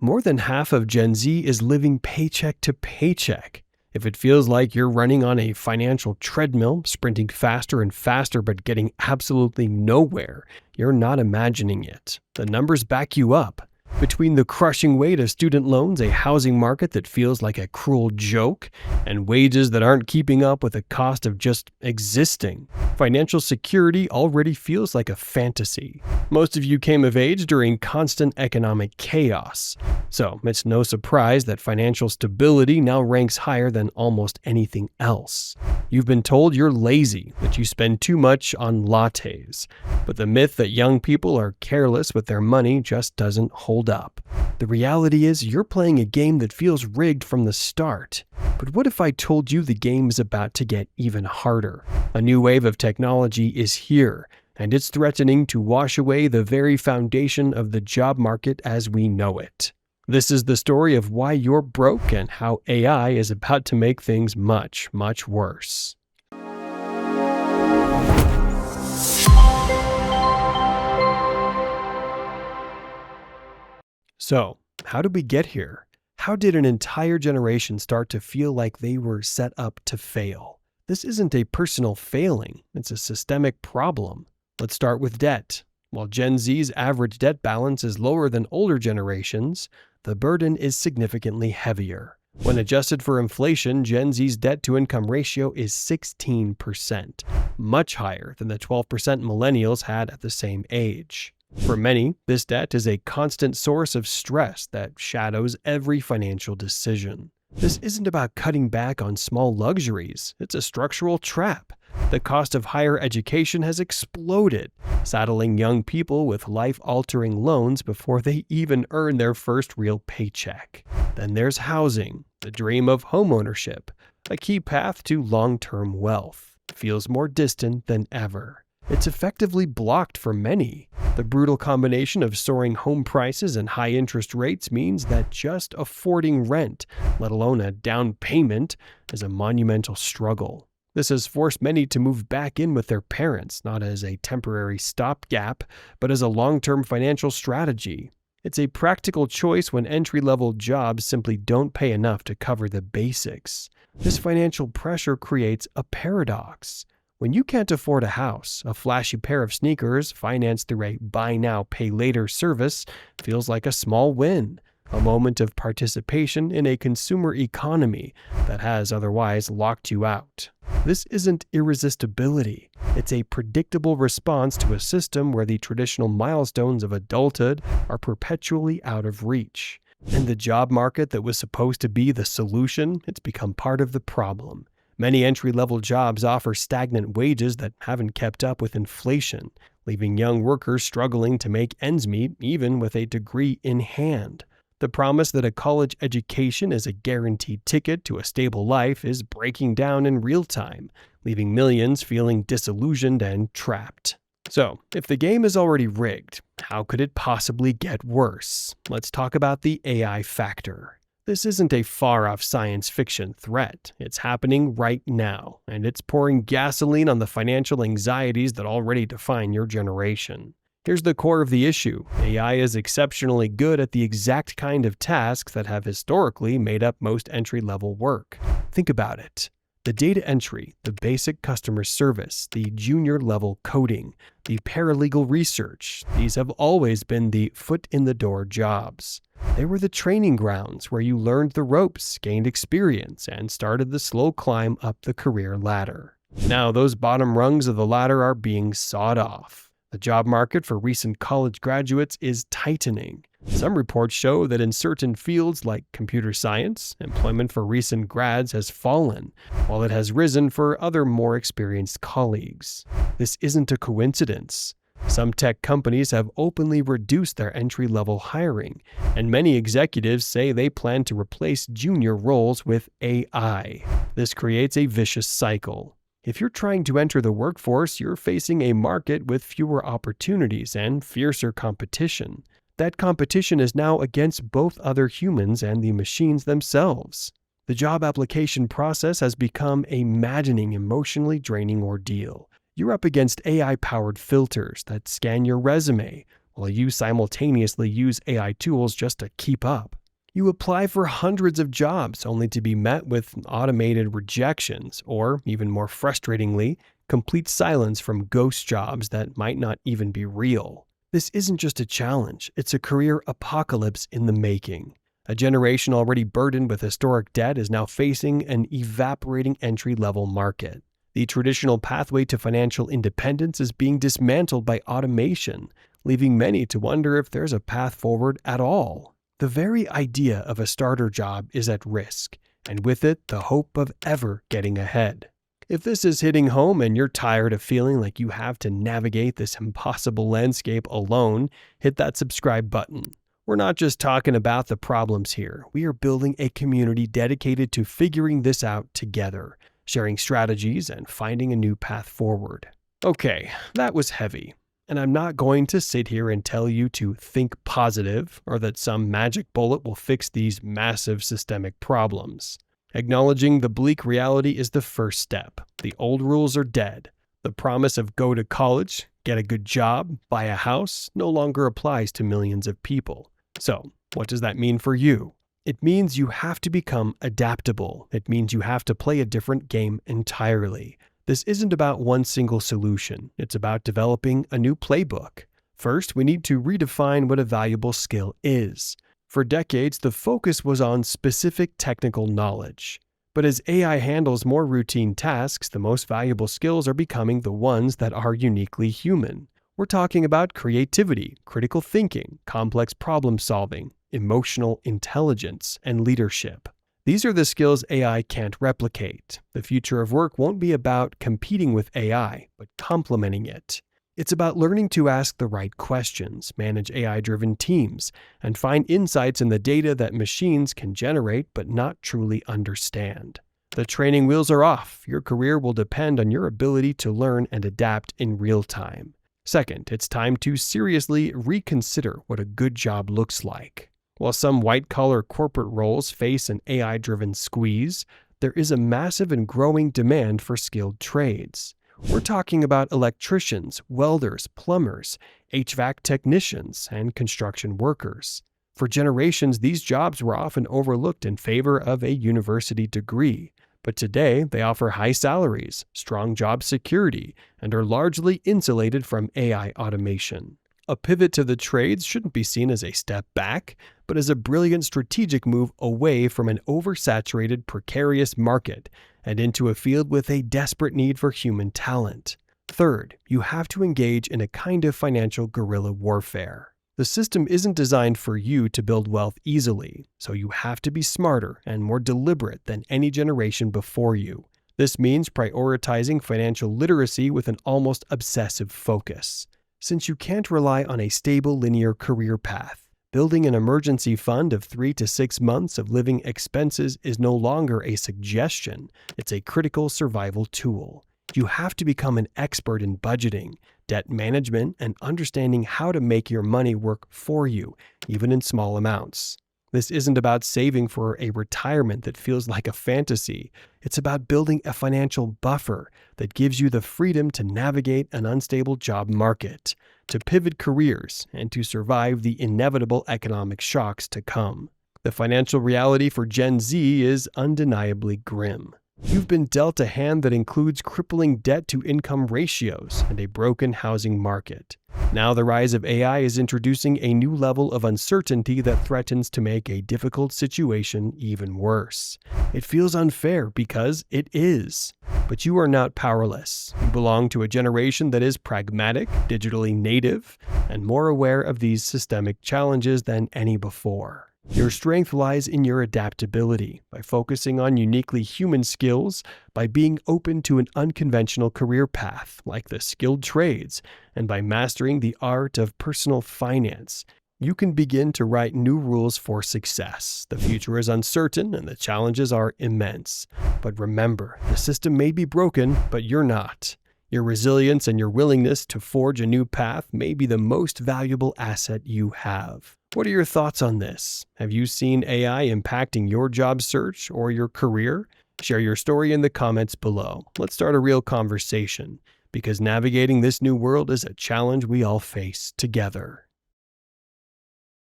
More than half of Gen Z is living paycheck to paycheck. If it feels like you're running on a financial treadmill, sprinting faster and faster but getting absolutely nowhere, you're not imagining it. The numbers back you up. Between the crushing weight of student loans, a housing market that feels like a cruel joke, and wages that aren't keeping up with the cost of just existing, financial security already feels like a fantasy. Most of you came of age during constant economic chaos, so it's no surprise that financial stability now ranks higher than almost anything else. You've been told you're lazy, that you spend too much on lattes, but the myth that young people are careless with their money just doesn't hold up. The reality is you're playing a game that feels rigged from the start. But what if I told you the game is about to get even harder? A new wave of technology is here, and it's threatening to wash away the very foundation of the job market as we know it. This is the story of why you're broke and how AI is about to make things much, much worse. So, how did we get here? How did an entire generation start to feel like they were set up to fail? This isn't a personal failing, it's a systemic problem. Let's start with debt. While Gen Z's average debt balance is lower than older generations, the burden is significantly heavier. When adjusted for inflation, Gen Z's debt-to-income ratio is 16%, much higher than the 12% millennials had at the same age. For many, this debt is a constant source of stress that shadows every financial decision. This isn't about cutting back on small luxuries, it's a structural trap. The cost of higher education has exploded, saddling young people with life-altering loans before they even earn their first real paycheck. Then there's housing, the dream of homeownership, a key path to long-term wealth. It feels more distant than ever. It's effectively blocked for many. The brutal combination of soaring home prices and high interest rates means that just affording rent, let alone a down payment, is a monumental struggle. This has forced many to move back in with their parents, not as a temporary stopgap, but as a long-term financial strategy. It's a practical choice when entry-level jobs simply don't pay enough to cover the basics. This financial pressure creates a paradox. When you can't afford a house, a flashy pair of sneakers financed through a buy now, pay later service feels like a small win, a moment of participation in a consumer economy that has otherwise locked you out. This isn't irresistibility. It's a predictable response to a system where the traditional milestones of adulthood are perpetually out of reach. In the job market that was supposed to be the solution, it's become part of the problem. Many entry-level jobs offer stagnant wages that haven't kept up with inflation, leaving young workers struggling to make ends meet even with a degree in hand. The promise that a college education is a guaranteed ticket to a stable life is breaking down in real time, leaving millions feeling disillusioned and trapped. So, if the game is already rigged, how could it possibly get worse? Let's talk about the AI factor. This isn't a far-off science fiction threat. It's happening right now, and it's pouring gasoline on the financial anxieties that already define your generation. Here's the core of the issue. AI is exceptionally good at the exact kind of tasks that have historically made up most entry-level work. Think about it. The data entry, the basic customer service, the junior-level coding, the paralegal research, these have always been the foot-in-the-door jobs. They were the training grounds where you learned the ropes, gained experience, and started the slow climb up the career ladder. Now those bottom rungs of the ladder are being sawed off. The job market for recent college graduates is tightening. Some reports show that in certain fields like computer science, employment for recent grads has fallen, while it has risen for other more experienced colleagues. This isn't a coincidence. Some tech companies have openly reduced their entry-level hiring, and many executives say they plan to replace junior roles with AI. This creates a vicious cycle. If you're trying to enter the workforce, you're facing a market with fewer opportunities and fiercer competition. That competition is now against both other humans and the machines themselves. The job application process has become a maddening, emotionally draining ordeal. You're up against AI-powered filters that scan your resume, while you simultaneously use AI tools just to keep up. You apply for hundreds of jobs only to be met with automated rejections or, even more frustratingly, complete silence from ghost jobs that might not even be real. This isn't just a challenge, it's a career apocalypse in the making. A generation already burdened with historic debt is now facing an evaporating entry-level market. The traditional pathway to financial independence is being dismantled by automation, leaving many to wonder if there's a path forward at all. The very idea of a starter job is at risk, and with it, the hope of ever getting ahead. If this is hitting home and you're tired of feeling like you have to navigate this impossible landscape alone, hit that subscribe button. We're not just talking about the problems here. We are building a community dedicated to figuring this out together, sharing strategies and finding a new path forward. Okay, that was heavy. And I'm not going to sit here and tell you to think positive or that some magic bullet will fix these massive systemic problems. Acknowledging the bleak reality is the first step. The old rules are dead. The promise of go to college, get a good job, buy a house no longer applies to millions of people. So, what does that mean for you? It means you have to become adaptable. It means you have to play a different game entirely. This isn't about one single solution. It's about developing a new playbook. First, we need to redefine what a valuable skill is. For decades, the focus was on specific technical knowledge. But as AI handles more routine tasks, the most valuable skills are becoming the ones that are uniquely human. We're talking about creativity, critical thinking, complex problem solving, emotional intelligence, and leadership. These are the skills AI can't replicate. The future of work won't be about competing with AI, but complementing it. It's about learning to ask the right questions, manage AI-driven teams, and find insights in the data that machines can generate but not truly understand. The training wheels are off. Your career will depend on your ability to learn and adapt in real time. Second, it's time to seriously reconsider what a good job looks like. While some white-collar corporate roles face an AI-driven squeeze, there is a massive and growing demand for skilled trades. We're talking about electricians, welders, plumbers, HVAC technicians, and construction workers. For generations, these jobs were often overlooked in favor of a university degree, but today they offer high salaries, strong job security, and are largely insulated from AI automation. A pivot to the trades shouldn't be seen as a step back, but as a brilliant strategic move away from an oversaturated, precarious market and into a field with a desperate need for human talent. Third, you have to engage in a kind of financial guerrilla warfare. The system isn't designed for you to build wealth easily, so you have to be smarter and more deliberate than any generation before you. This means prioritizing financial literacy with an almost obsessive focus. Since you can't rely on a stable linear career path, building an emergency fund of 3 to 6 months of living expenses is no longer a suggestion, it's a critical survival tool. You have to become an expert in budgeting, debt management, and understanding how to make your money work for you, even in small amounts. This isn't about saving for a retirement that feels like a fantasy. It's about building a financial buffer that gives you the freedom to navigate an unstable job market, to pivot careers, and to survive the inevitable economic shocks to come. The financial reality for Gen Z is undeniably grim. You've been dealt a hand that includes crippling debt-to-income ratios and a broken housing market. Now the rise of AI is introducing a new level of uncertainty that threatens to make a difficult situation even worse. It feels unfair because it is. But you are not powerless. You belong to a generation that is pragmatic, digitally native, and more aware of these systemic challenges than any before. Your strength lies in your adaptability, by focusing on uniquely human skills, by being open to an unconventional career path, like the skilled trades, and by mastering the art of personal finance. You can begin to write new rules for success. The future is uncertain and the challenges are immense. But remember, the system may be broken, but you're not. Your resilience and your willingness to forge a new path may be the most valuable asset you have. What are your thoughts on this? Have you seen AI impacting your job search or your career? Share your story in the comments below. Let's start a real conversation, because navigating this new world is a challenge we all face together.